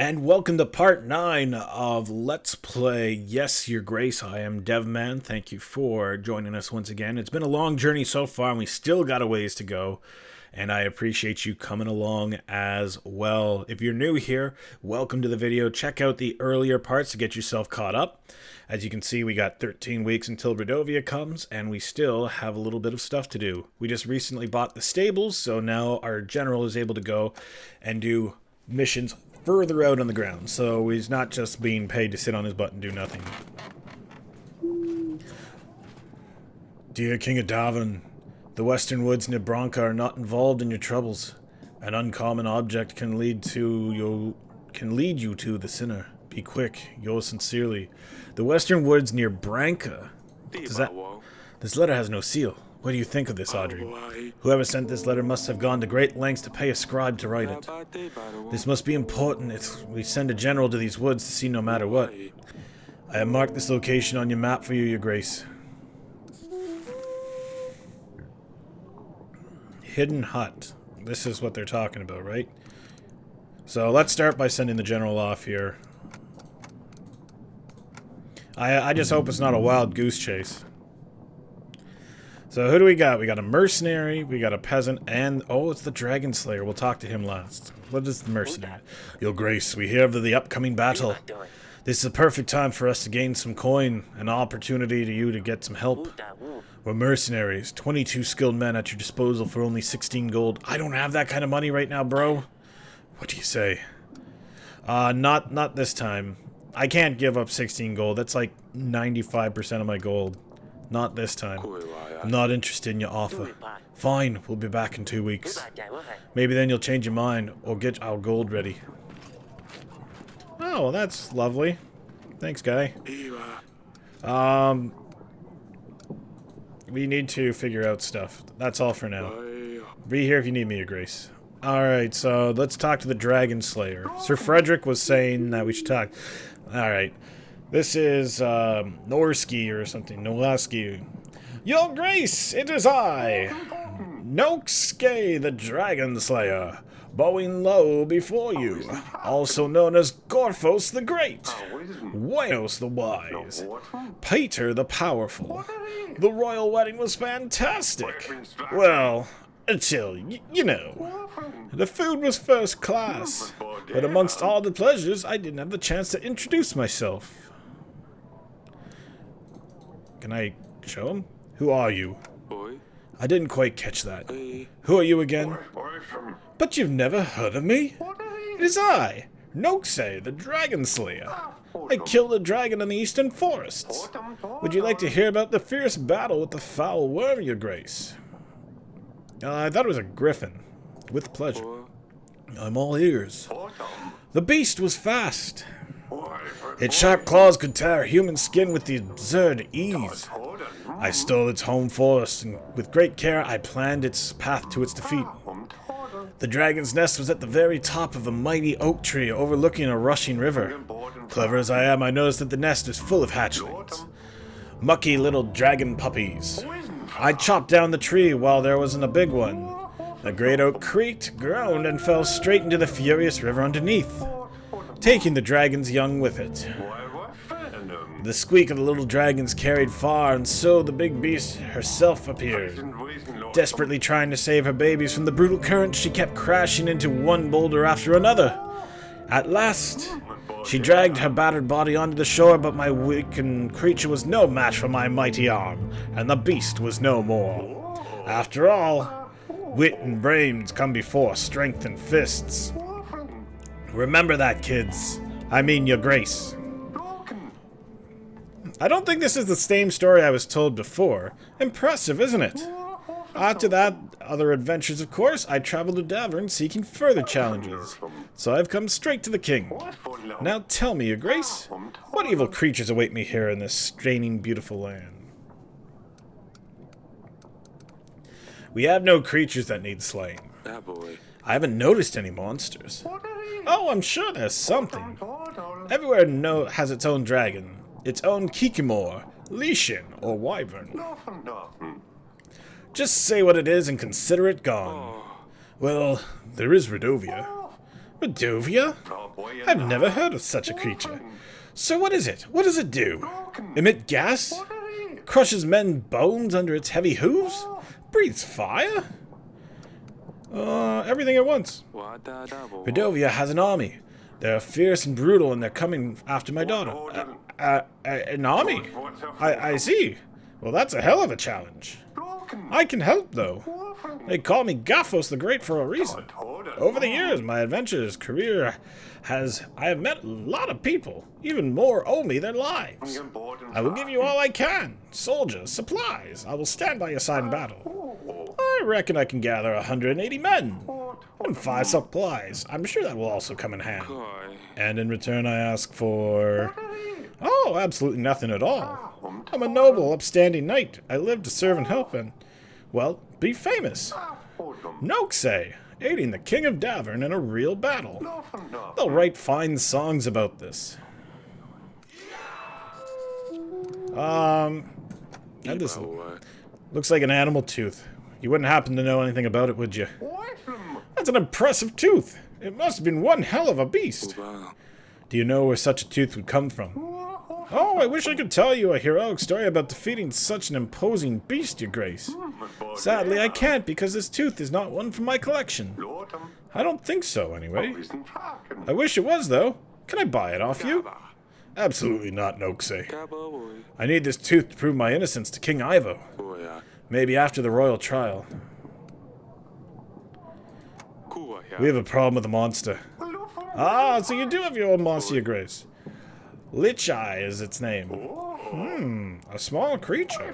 And welcome to part 9 of Let's Play Yes, Your Grace. I am Devman. Thank you for joining us once again. It's been a long journey so far, and we still got a ways to go. And I appreciate you coming along as well. If you're new here, welcome to the video. Check out the earlier parts to get yourself caught up. As you can see, we got 13 weeks until Redovia comes, and we still have a little bit of stuff to do. We just recently bought the stables, so now our general is able to go and do missions further out on the ground, so he's not just being paid to sit on his butt and do nothing. Dear King of Davin, the western woods near Branca are not involved in your troubles. An uncommon object can lead you to the sinner. Be quick, yours sincerely. The western woods near Branca. This letter has no seal. What do you think of this, Audrey? Whoever sent this letter must have gone to great lengths to pay a scribe to write it. This must be important if we send a general to these woods to see no matter what. I have marked this location on your map for you, Your Grace. Hidden hut. This is what they're talking about, right? So let's start by sending the general off here. I just hope it's not a wild goose chase. So who do we got? We got a mercenary, we got a peasant, and oh, it's the Dragon Slayer. We'll talk to him last. What is the mercenary? Your Grace, we hear of the upcoming battle. This is a perfect time for us to gain some coin, an opportunity to you to get some help. We're mercenaries, 22 skilled men at your disposal for only 16 gold. I don't have that kind of money right now, bro. What do you say? Not this time. I can't give up 16 gold. That's like 95% of my gold. Not this time. I'm not interested in your offer. Fine, we'll be back in 2 weeks. Maybe then you'll change your mind, or get our gold ready. Oh, well, that's lovely. Thanks, guy. We need to figure out stuff. That's all for now. Be here if you need me, Your Grace. Alright, so let's talk to the Dragon Slayer. Sir Frederick was saying that we should talk. Alright. This is, Norski or something. Nolaski. Your Grace, it is I, Noxke the Dragon Slayer, bowing low before you, also known as Gorphos the Great, Waios the Wise, Peter the Powerful. The royal wedding was fantastic. Well, until, you know, the food was first class, but amongst all the pleasures, I didn't have the chance to introduce myself. Can I show him? Who are you? I didn't quite catch that. Who are you again? But you've never heard of me? It is I, Noxe, the Dragon Slayer. I killed a dragon in the eastern forests. Would you like to hear about the fierce battle with the foul worm, Your Grace? I thought it was a griffin. With pleasure. I'm all ears. The beast was fast. Its sharp claws could tear human skin with the absurd ease. I stole its home forest, and with great care I planned its path to its defeat. The dragon's nest was at the very top of a mighty oak tree overlooking a rushing river. Clever as I am, I noticed that the nest is full of hatchlings. Mucky little dragon puppies. I chopped down the tree while there wasn't a big one. The great oak creaked, groaned, and fell straight into the furious river underneath, taking the dragon's young with it. The squeak of the little dragons carried far, and so the big beast herself appeared. Desperately trying to save her babies from the brutal current, she kept crashing into one boulder after another. At last, she dragged her battered body onto the shore, but my weakened creature was no match for my mighty arm, and the beast was no more. After all, wit and brains come before strength and fists. Remember that, kids. I mean, Your Grace. I don't think this is the same story I was told before. Impressive, isn't it? After that, other adventures, of course, I traveled to Davern seeking further challenges. So I've come straight to the king. Now tell me, Your Grace, what evil creatures await me here in this straining, beautiful land? We have no creatures that need slaying. I haven't noticed any monsters. Oh, I'm sure there's something. Everywhere has its own dragon, its own kikimor, Lishin, or wyvern. Just say what it is and consider it gone. Well, there is Redovia. Redovia? I've never heard of such a creature. So what is it? What does it do? Emit gas? Crushes men's bones under its heavy hooves? Breathes fire? Everything at once. Redovia has an army. They're fierce and brutal, and they're coming after my daughter. An army? I see. Well, that's a hell of a challenge. I can help, though. They call me Gaffos the Great for a reason. Over the years, my adventurous career I have met a lot of people. Even more owe me their lives. I will give you all I can. Soldiers, supplies. I will stand by your side in battle. I reckon I can gather 180 men. And 5 supplies. I'm sure that will also come in hand. And in return, I ask for... Oh, absolutely nothing at all. I'm a noble, upstanding knight. I live to serve and help and, well, be famous. Noxe, aiding the King of Davern in a real battle. They'll write fine songs about this. And this looks like an animal tooth. You wouldn't happen to know anything about it, would you? That's an impressive tooth. It must have been one hell of a beast. Do you know where such a tooth would come from? Oh, I wish I could tell you a heroic story about defeating such an imposing beast, Your Grace. Sadly, I can't because this tooth is not one from my collection. I don't think so, anyway. I wish it was, though. Can I buy it off you? Absolutely not, Noxe. I need this tooth to prove my innocence to King Ivo. Maybe after the royal trial. We have a problem with the monster. Ah, so you do have your own monster, Your Grace. Lichai is its name. A small creature.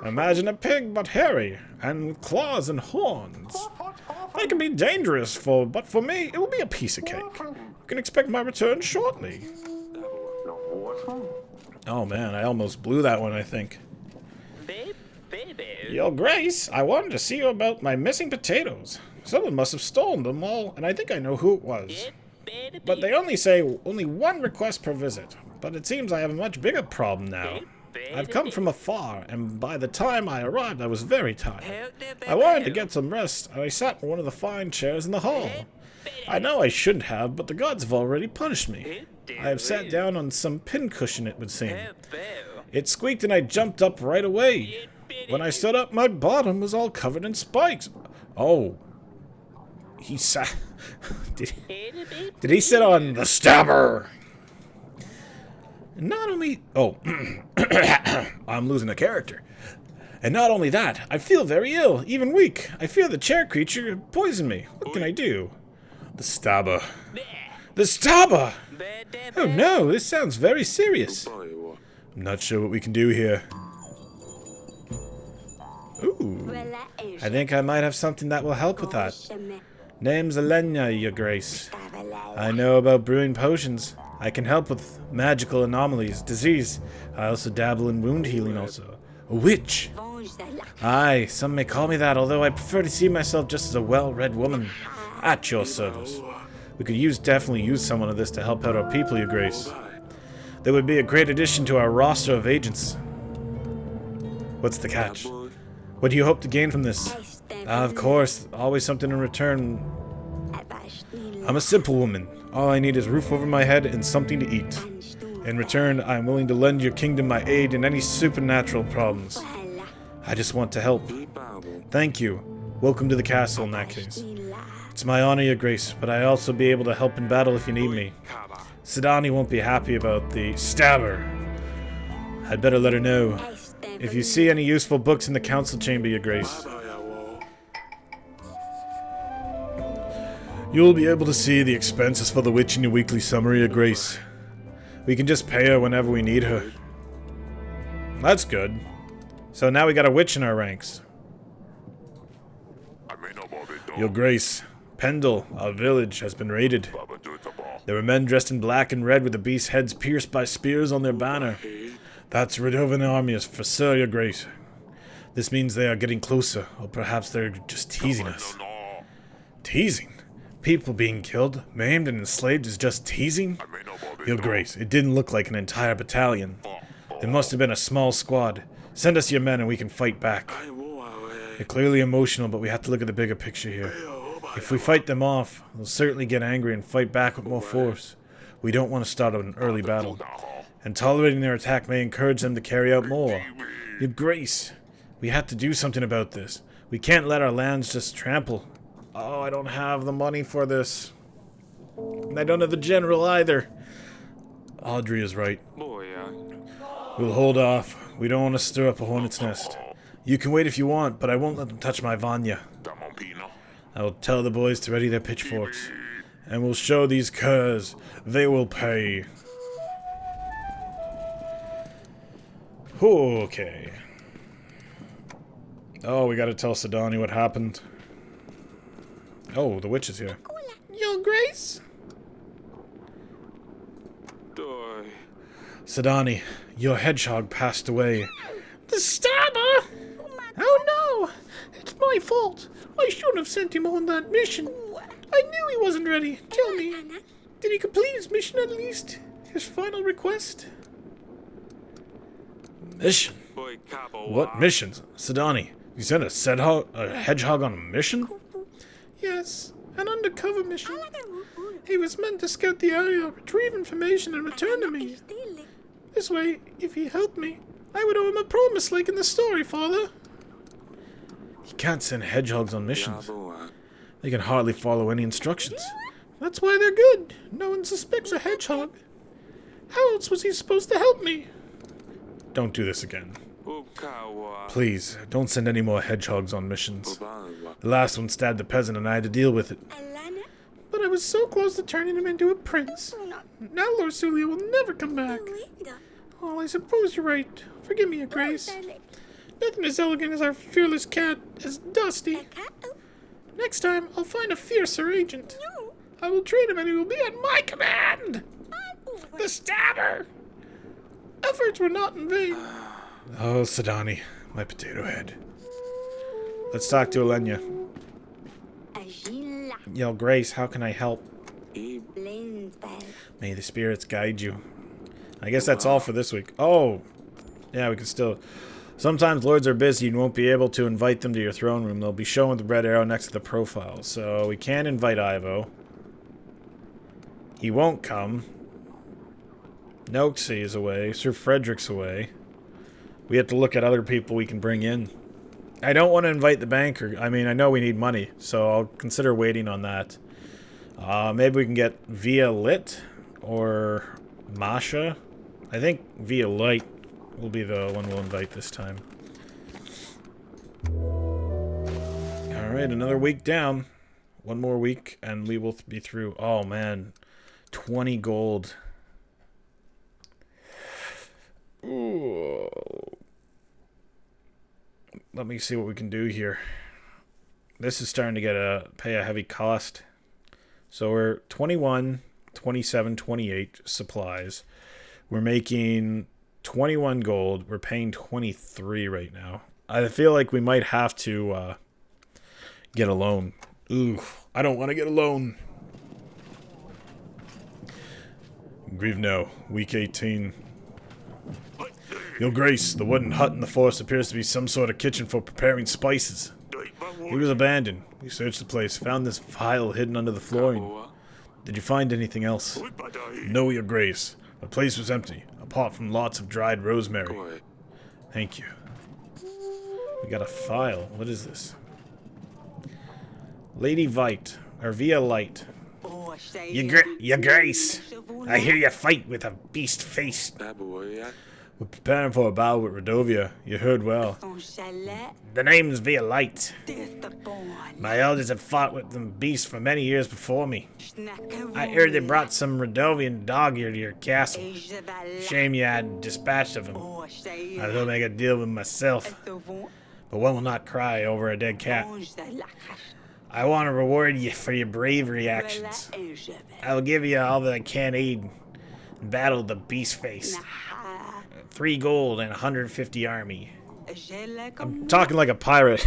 Imagine a pig but hairy, and with claws and horns. They can be dangerous, but for me, it will be a piece of cake. You can expect my return shortly. Oh man, I almost blew that one, I think. Your Grace, I wanted to see you about my missing potatoes. Someone must have stolen them all, and I think I know who it was. But they only say only one request per visit. But it seems I have a much bigger problem now. I've come from afar, and by the time I arrived, I was very tired. I wanted to get some rest, and I sat in one of the fine chairs in the hall. I know I shouldn't have, but the gods have already punished me. I have sat down on some pincushion, it would seem. It squeaked, and I jumped up right away. When I stood up, my bottom was all covered in spikes. Oh. He sat... Did he sit on the stabber? Not only... Oh. I'm losing a character. And not only that, I feel very ill, even weak. I fear the chair creature poisoned me. What can I do? The stabber. The stabber! Oh no, this sounds very serious. I'm not sure what we can do here. Ooh. I think I might have something that will help with that. Name's Elenia, Your Grace. I know about brewing potions. I can help with magical anomalies, disease. I also dabble in wound healing also. A witch! Aye, some may call me that, although I prefer to see myself just as a well-read woman. At your service. We could definitely use someone of this to help out our people, Your Grace. They would be a great addition to our roster of agents. What's the catch? What do you hope to gain from this? Of course, always something in return. I'm a simple woman. All I need is a roof over my head and something to eat. In return, I am willing to lend your kingdom my aid in any supernatural problems. I just want to help. Thank you. Welcome to the castle in that case. It's my honor, Your Grace, but I also be able to help in battle if you need me. Sadani won't be happy about the stabber. I'd better let her know. If you see any useful books in the council chamber, Your Grace. You'll be able to see the expenses for the witch in your weekly summary, Your Grace. We can just pay her whenever we need her. That's good. So now we got a witch in our ranks. Your Grace, Pendle, our village, has been raided. There were men dressed in black and red with the beasts' heads pierced by spears on their banner. That's Radovan armies for sir, Your Grace. This means they are getting closer, or perhaps they're just teasing us. Teasing? People being killed, maimed, and enslaved is just teasing? Your Grace, it didn't look like an entire battalion. It must have been a small squad. Send us your men and we can fight back. You're clearly emotional, but we have to look at the bigger picture here. If we fight them off, they'll certainly get angry and fight back with more force. We don't want to start an early battle. And tolerating their attack may encourage them to carry out more. Your Grace, we have to do something about this. We can't let our lands just trample. Oh, I don't have the money for this. And I don't have the general either. Audrey is right. We'll hold off. We don't want to stir up a hornet's nest. You can wait if you want, but I won't let them touch my Vanya. I will tell the boys to ready their pitchforks. And we'll show these curs they will pay. Okay. Oh, we gotta tell Sadani what happened. Oh, the witch is here. Your Grace? Sadani, your hedgehog passed away. The stabber? Oh no! It's my fault. I shouldn't have sent him on that mission. I knew he wasn't ready. Tell me, did he complete his mission at least? His final request? Mission? What missions? Sadani, you sent a hedgehog on a mission? Yes, an undercover mission. He was meant to scout the area, retrieve information, and return to me. This way, if he helped me, I would owe him a promise like in the story, Father. You can't send hedgehogs on missions. They can hardly follow any instructions. That's why they're good. No one suspects a hedgehog. How else was he supposed to help me? Don't do this again. Please, don't send any more hedgehogs on missions. The last one stabbed a peasant and I had to deal with it. But I was so close to turning him into a prince. Now Lord Sulia will never come back. Oh, I suppose you're right. Forgive me, Your Grace. Nothing as elegant as our fearless cat is Dusty. Next time, I'll find a fiercer agent. I will train him and he will be at my command! The stabber! Efforts were not in vain. Oh, Sadani, my potato head. Let's talk to Elenia. Your Grace, how can I help? May the spirits guide you. I guess that's all for this week. Oh! Yeah, we can still... Sometimes lords are busy and won't be able to invite them to your throne room. They'll be shown the red arrow next to the profile. So we can invite Ivo. He won't come. Noxie is away. Sir Frederick's away. We have to look at other people we can bring in. I don't want to invite the banker. I mean, I know we need money, so I'll consider waiting on that. Maybe we can get Via Lit or Masha. I think Via Light will be the one we'll invite this time. Alright, another week down. One more week, and we will be through. Oh, man. 20 gold. Ooh. Let me see what we can do here. This is starting to pay a heavy cost. So we're 21, 27, 28 supplies. We're making 21 gold. We're paying 23 right now. I feel like we might have to get a loan. Ooh, I don't want to get a loan. Grievno, week 18. Your Grace, the wooden hut in the forest appears to be some sort of kitchen for preparing spices. It was abandoned. We searched the place, found this vial hidden under the flooring. Did you find anything else? No, Your Grace. The place was empty, apart from lots of dried rosemary. Thank you. We got a file. What is this? Lady Vite, or Via Light. Your Grace, I hear you fight with a beast face. We're preparing for a battle with Redovia. You heard well. The name's Via Light. My elders have fought with them beasts for many years before me. I heard they brought some Redovian dog here to your castle. Shame you had dispatched of him. I thought I could deal with myself. But one will not cry over a dead cat. I want to reward you for your bravery actions. I will give you all that I can aid in battle with the beast face. 3 gold and 150 army. I'm talking like a pirate.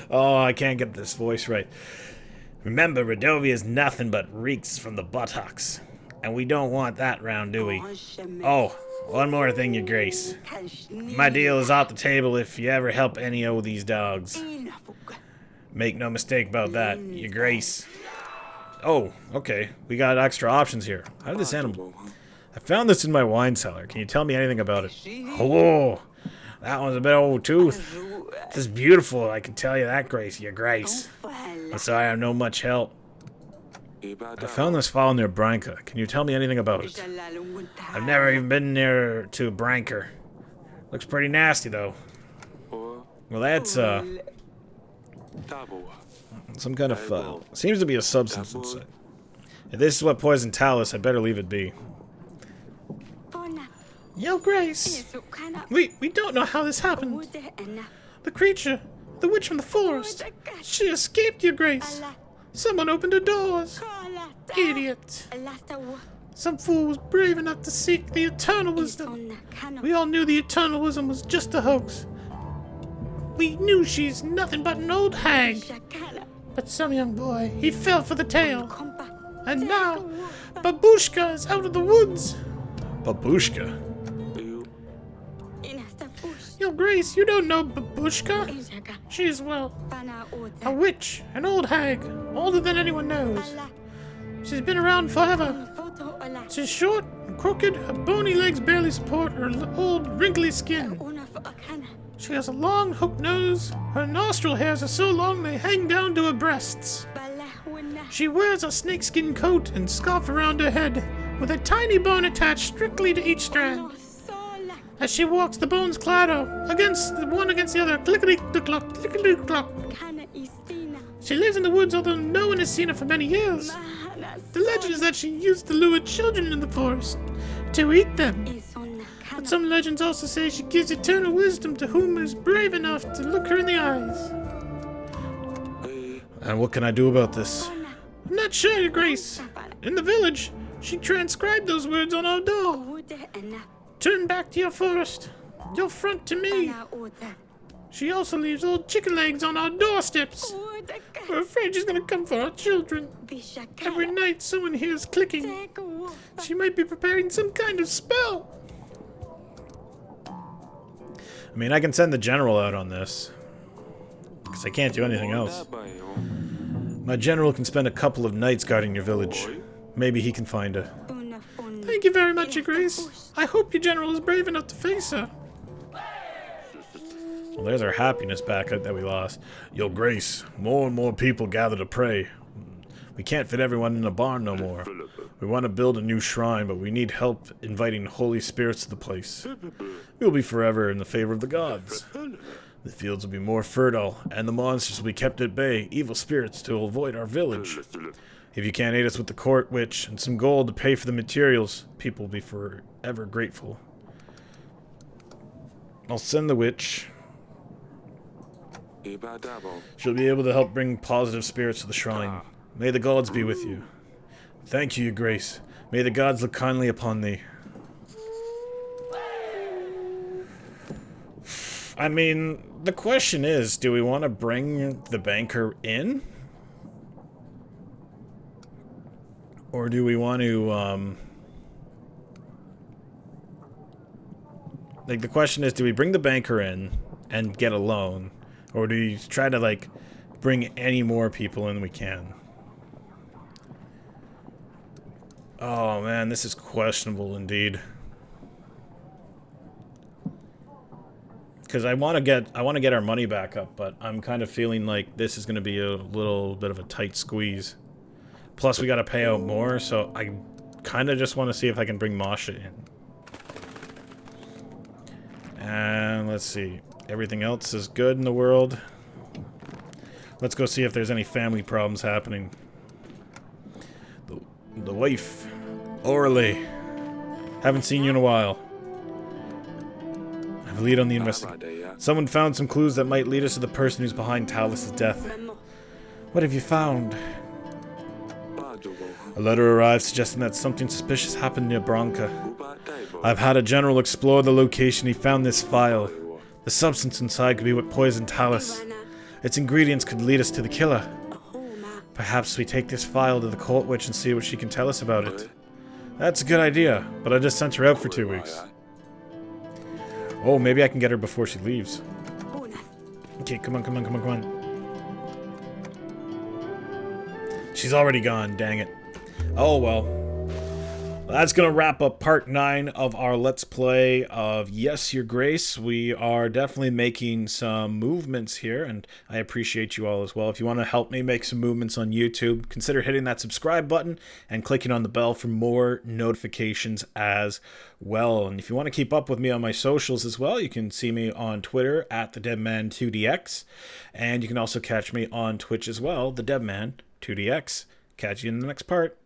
Oh, I can't get this voice right. Remember, Redovia is nothing but reeks from the buttocks. And we don't want that round, do we? Oh, one more thing, Your Grace. My deal is off the table if you ever help any of these dogs. Make no mistake about that, your grace. Oh, okay. We got extra options here. How did this animal... I found this in my wine cellar. Can you tell me anything about it? Oh, that one's a bit old too. This is beautiful. I can tell you that, Grace. Your grace. I'm sorry I have no much help. I found this file near Branca. Can you tell me anything about it? I've never even been near to Branca. Looks pretty nasty, though. Well, that's, some kind of file. Seems to be a substance inside. If this is what poisoned Talus, I'd better leave it be. Yo, Grace! We don't know how this happened. The creature, the witch from the forest, she escaped, your Grace. Someone opened her doors. Idiot. Some fool was brave enough to seek the eternal wisdom. We all knew the eternal wisdom was just a hoax. We knew she's nothing but an old hag. But some young boy, he fell for the tale. And now, Babushka is out of the woods. Babushka? Your Grace, you don't know Babushka? She is, well, a witch, an old hag, older than anyone knows. She's been around forever. She's short and crooked, her bony legs barely support her old, wrinkly skin. She has a long, hooked nose. Her nostril hairs are so long they hang down to her breasts. She wears a snakeskin coat and scarf around her head, with a tiny bone attached strictly to each strand. As she walks, the bones clatter one against the other, clickety-clock, clickety-clock. She lives in the woods, although no one has seen her for many years. The legend is that she used to lure children in the forest to eat them. But some legends also say she gives eternal wisdom to whom is brave enough to look her in the eyes. And what can I do about this? I'm not sure, Your Grace. In the village, she transcribed those words on our door. Turn back to your forest. Your front to me. She also leaves old chicken legs on our doorsteps. We're afraid she's gonna come for our children. Every night someone hears clicking. She might be preparing some kind of spell. I mean, I can send the general out on this, because I can't do anything else. My general can spend a couple of nights guarding your village. Maybe he can find her. Thank you very much, Your Grace. I hope your general is brave enough to face her. Well, there's our happiness back that we lost. Your Grace, more and more people gather to pray. We can't fit everyone in a barn no more. We want to build a new shrine, but we need help inviting holy spirits to the place. We will be forever in the favor of the gods. The fields will be more fertile, and the monsters will be kept at bay, evil spirits to avoid our village. If you can't aid us with the court witch and some gold to pay for the materials, people will be forever grateful. I'll send the witch. She'll be able to help bring positive spirits to the shrine. May the gods be with you. Thank you, Your Grace. May the gods look kindly upon thee. I mean, the question is, do we want to bring the banker in? Or do we want to, like, the question is, do we bring the banker in and get a loan? Or do you try to, like, bring any more people in we can? Oh, man, this is questionable indeed. Because I want to get our money back up, but I'm kind of feeling like this is going to be a little bit of a tight squeeze. Plus, we got to pay out more, so I kind of just want to see if I can bring Masha in. And let's see. Everything else is good in the world. Let's go see if there's any family problems happening. The wife. Orly. Haven't seen you in a while. I have a lead on the investigation. Someone found some clues that might lead us to the person who's behind Talus's death. What have you found? A letter arrived suggesting that something suspicious happened near Branca. I've had a general explore the location. He found this file. The substance inside could be what poisoned Talus. Its ingredients could lead us to the killer. Perhaps we take this file to the court witch and see what she can tell us about it. That's a good idea, but I just sent her out for 2 weeks. Oh, maybe I can get her before she leaves. Okay, come on. She's already gone, dang it. Oh well. That's going to wrap up part 9 of our Let's Play of Yes, Your Grace. We are definitely making some movements here, and I appreciate you all as well. If you want to help me make some movements on YouTube, consider hitting that subscribe button and clicking on the bell for more notifications as well. And if you want to keep up with me on my socials as well, you can see me on Twitter at the Devman2DX, and you can also catch me on Twitch as well, the Devman2DX. Catch you in the next part.